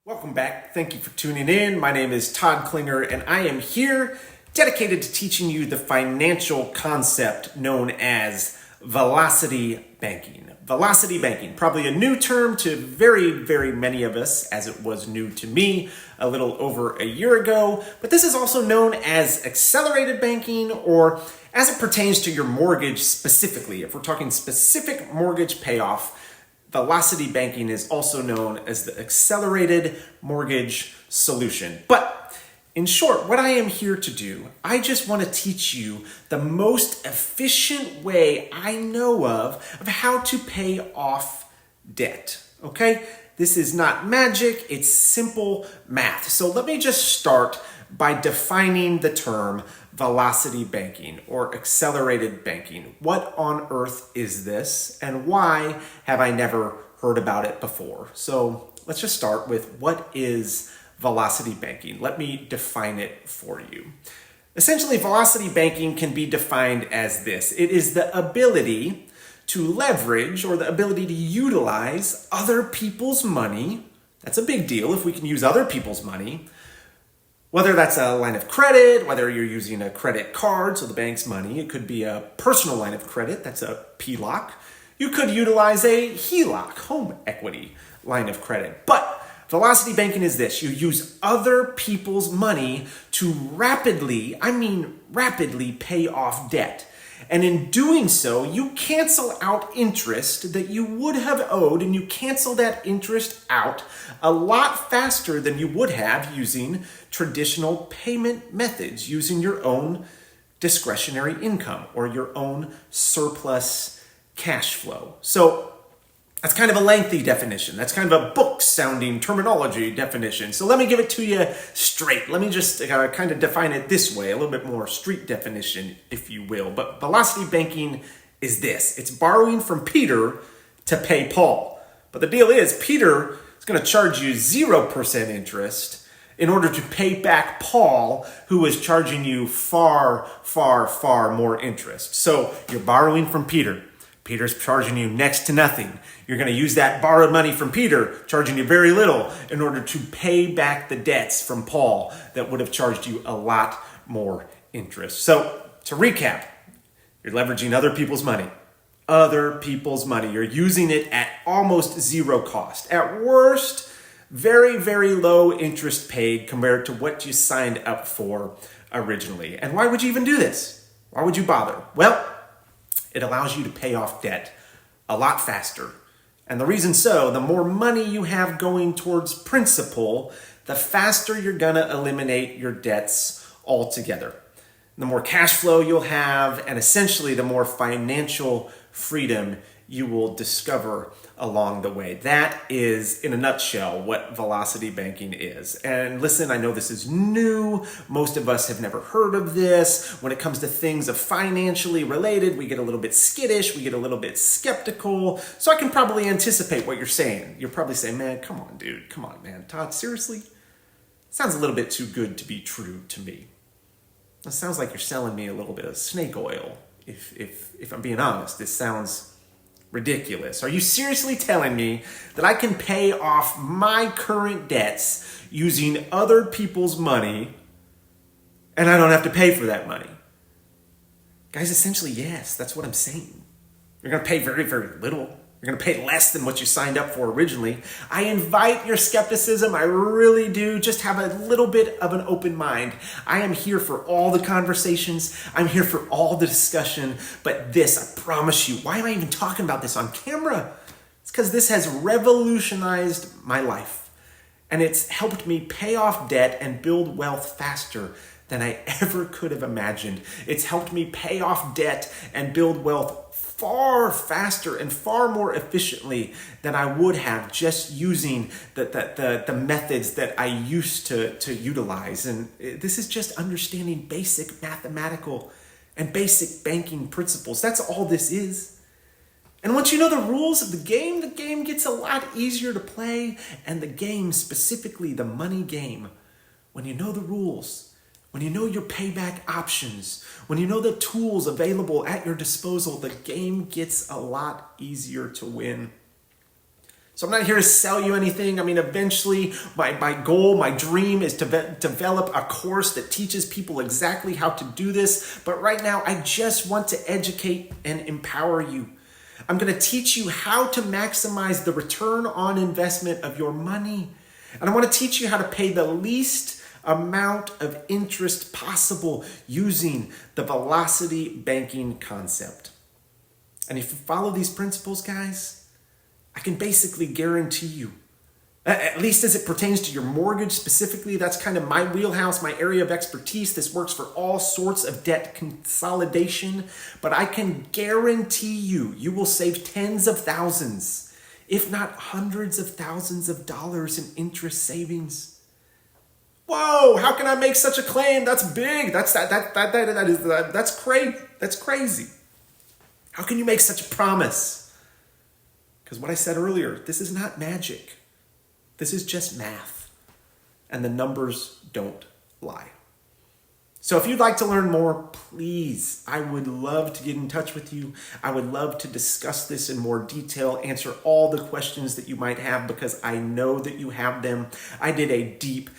Welcome back. Thank you for tuning in. My name is Todd Klinger, and I am here dedicated to teaching you the financial concept known as velocity banking. Velocity banking, probably a new term to very many of us, as it was new to me a little over a year ago. But this is also known as accelerated banking, or as it pertains to your mortgage specifically. If we're talking specific mortgage payoff, velocity banking is also known as the accelerated mortgage solution. But in short, what I am here to do, I just want to teach you the most efficient way I know of how to pay off debt. Okay? This is not magic, it's simple math. So let me just start by defining the term velocity banking or accelerated banking. What on earth is this, and why have I never heard about it before? So let's just start with what is velocity banking. Let me define it for you. Essentially, velocity banking can be defined as this. It is the ability to leverage or the ability to utilize other people's money. That's a big deal if we can use other people's money. Whether that's a line of credit, whether you're using a credit card, so the bank's money, it could be a personal line of credit, that's a PLOC. You could utilize a HELOC, home equity line of credit. But velocity banking is this: you use other people's money to rapidly pay off debt. And in doing so, you cancel out interest that you would have owed, and you cancel that interest out a lot faster than you would have using traditional payment methods, using your own discretionary income or your own surplus cash flow. So that's kind of a lengthy definition. That's kind of a book-sounding terminology definition. So let me give it to you straight. Let me just kind of define it this way, a little bit more street definition, if you will. But velocity banking is this: it's borrowing from Peter to pay Paul. But the deal is, Peter is going to charge you 0% interest in order to pay back Paul, who is charging you far more interest. So you're borrowing from Peter. Peter's charging you next to nothing. You're going to use that borrowed money from Peter, charging you very little, in order to pay back the debts from Paul that would have charged you a lot more interest. So to recap, you're leveraging other people's money. Other people's money. You're using it at almost zero cost. At worst, very low interest paid compared to what you signed up for originally. And why would you even do this? Why would you bother? Well, it allows you to pay off debt a lot faster. And the reason so, the more money you have going towards principal, the faster you're gonna eliminate your debts altogether. The more cash flow you'll have, and essentially the more financial freedom you will discover along the way. That is, in a nutshell, what velocity banking is. And listen, I know this is new. Most of us have never heard of this. When it comes to things of financially related, we get a little bit skittish, we get a little bit skeptical. So I can probably anticipate what you're saying. You're probably saying, man, come on, dude. Come on, man. Todd, seriously? Sounds a little bit too good to be true to me. It sounds like you're selling me a little bit of snake oil. If I'm being honest, this sounds ridiculous. Are you seriously telling me that I can pay off my current debts using other people's money and I don't have to pay for that money? Guys, essentially, yes, that's what I'm saying. You're going to pay very little. You're going to pay less than what you signed up for originally. I invite your skepticism. I really do. Just have a little bit of an open mind. I am here for all the conversations. I'm here for all the discussion. But this, I promise you, why am I even talking about this on camera? It's because this has revolutionized my life. And it's helped me pay off debt and build wealth faster than I ever could have imagined. It's helped me pay off debt and build wealth far faster and far more efficiently than I would have just using the methods that I used to utilize. And this is just understanding basic mathematical and basic banking principles. That's all this is. And once you know the rules of the game gets a lot easier to play. And the game, specifically the money game, when you know the rules, when you know your payback options, when you know the tools available at your disposal, the game gets a lot easier to win. So I'm not here to sell you anything. I mean, eventually my goal, my dream is to develop a course that teaches people exactly how to do this. But right now, I just want to educate and empower you. I'm going to teach you how to maximize the return on investment of your money. And I want to teach you how to pay the least amount of interest possible using the velocity banking concept. And if you follow these principles, guys, I can basically guarantee you, at least as it pertains to your mortgage specifically, that's kind of my wheelhouse, my area of expertise. This works for all sorts of debt consolidation, but I can guarantee you, you will save tens of thousands, if not hundreds of thousands of dollars in interest savings. Whoa, how can I make such a claim? That's big. That's crazy. That's crazy. How can you make such a promise? Because what I said earlier, this is not magic. This is just math. And the numbers don't lie. So if you'd like to learn more, please, I would love to get in touch with you. I would love to discuss this in more detail, answer all the questions that you might have, because I know that you have them. I did a deep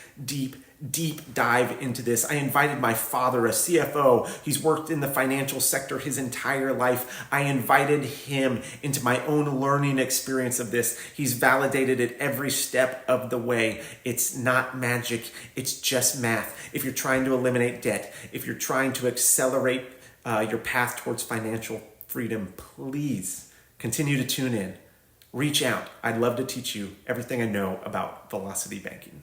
dive into this. I invited my father, a CFO. He's worked in the financial sector his entire life. I invited him into my own learning experience of this. He's validated it every step of the way. It's not magic. It's just math. If you're trying to eliminate debt, if you're trying to accelerate your path towards financial freedom, please continue to tune in. Reach out. I'd love to teach you everything I know about velocity banking.